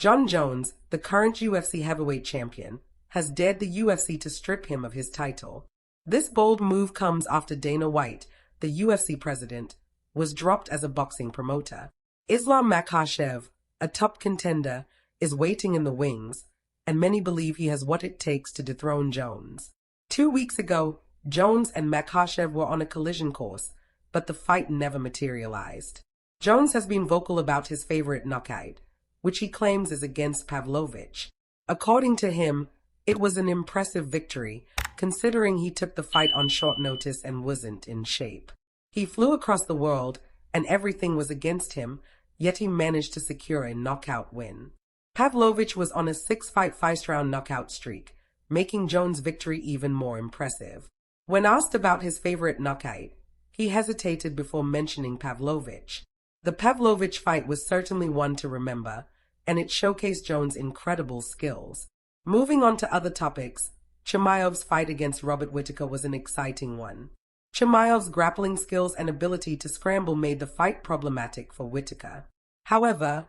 Jon Jones, the current UFC heavyweight champion, has dared the UFC to strip him of his title. This bold move comes after Dana White, the UFC president, was dropped as a boxing promoter. Islam Makhachev, a top contender, is waiting in the wings, and many believe he has what it takes to dethrone Jones. 2 weeks ago, Jones and Makhachev were on a collision course, but the fight never materialized. Jones has been vocal about his favorite knockout, which he claims is against Pavlovich. According to him, it was an impressive victory, considering he took the fight on short notice and wasn't in shape. He flew across the world, and everything was against him, yet he managed to secure a knockout win. Pavlovich was on a 6-fight first-round knockout streak, making Jones' victory even more impressive. When asked about his favorite knockout, he hesitated before mentioning Pavlovich. The Pavlovich fight was certainly one to remember, and it showcased Jones' incredible skills. Moving on to other topics, Chimaev's fight against Robert Whittaker was an exciting one. Chimaev's grappling skills and ability to scramble made the fight problematic for Whittaker. However,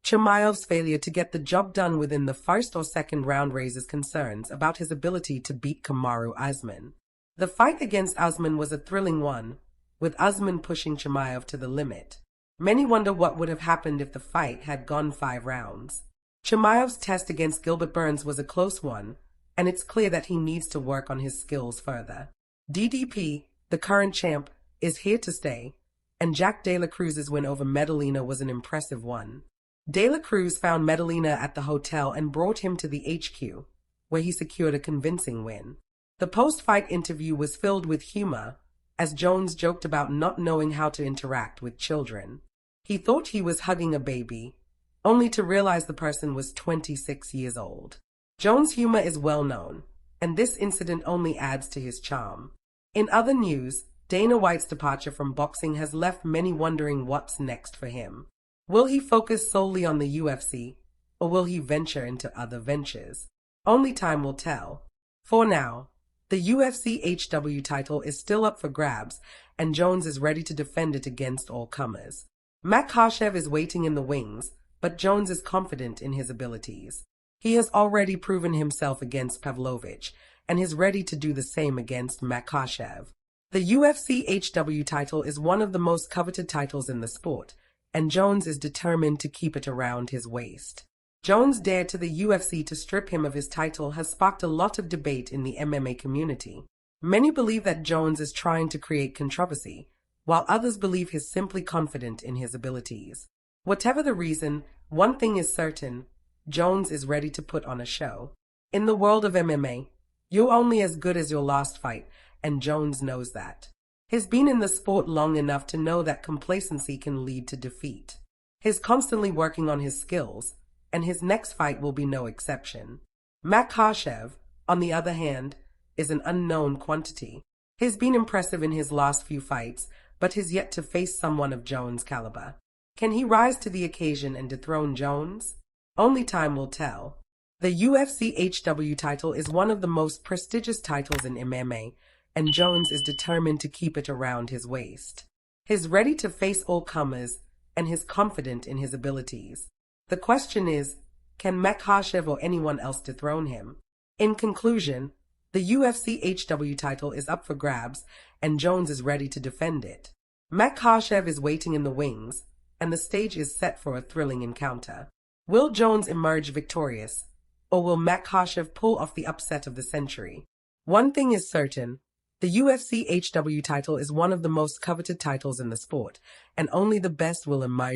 Chimaev's failure to get the job done within the first or second round raises concerns about his ability to beat Kamaru Usman. The fight against Usman was a thrilling one, with Usman pushing Chimaev to the limit. Many wonder what would have happened if the fight had gone 5 rounds. Chimaev's test against Gilbert Burns was a close one, and it's clear that he needs to work on his skills further. DDP, the current champ, is here to stay, and Jack De La Cruz's win over Medellina was an impressive one. De La Cruz found Medellina at the hotel and brought him to the HQ, where he secured a convincing win. The post-fight interview was filled with humor, as Jones joked about not knowing how to interact with children. He thought he was hugging a baby, only to realize the person was 26 years old. Jones' humor is well known, and this incident only adds to his charm. In other news, Dana White's departure from boxing has left many wondering what's next for him. Will he focus solely on the UFC, or will he venture into other ventures? Only time will tell. For now, the UFC HW title is still up for grabs, and Jones is ready to defend it against all comers. Makhachev is waiting in the wings, but Jones is confident in his abilities. He has already proven himself against Pavlovich, and is ready to do the same against Makhachev. The UFC HW title is one of the most coveted titles in the sport, and Jones is determined to keep it around his waist. Jones' dare to the UFC to strip him of his title has sparked a lot of debate in the MMA community. Many believe that Jones is trying to create controversy, while others believe he's simply confident in his abilities. Whatever the reason, one thing is certain: Jones is ready to put on a show. In the world of MMA, you're only as good as your last fight, and Jones knows that. He's been in the sport long enough to know that complacency can lead to defeat. He's constantly working on his skills, and his next fight will be no exception. Makhachev, on the other hand, is an unknown quantity. He's been impressive in his last few fights, but has yet to face someone of Jones' caliber. Can he rise to the occasion and dethrone Jones? Only time will tell. The UFC HW title is one of the most prestigious titles in MMA, and Jones is determined to keep it around his waist. He's ready to face all comers, and he's confident in his abilities. The question is, can Makhachev or anyone else dethrone him? In conclusion, the UFC HW title is up for grabs, and Jones is ready to defend it. Makhachev is waiting in the wings, and the stage is set for a thrilling encounter. Will Jones emerge victorious, or will Makhachev pull off the upset of the century? One thing is certain: the UFC HW title is one of the most coveted titles in the sport, and only the best will emerge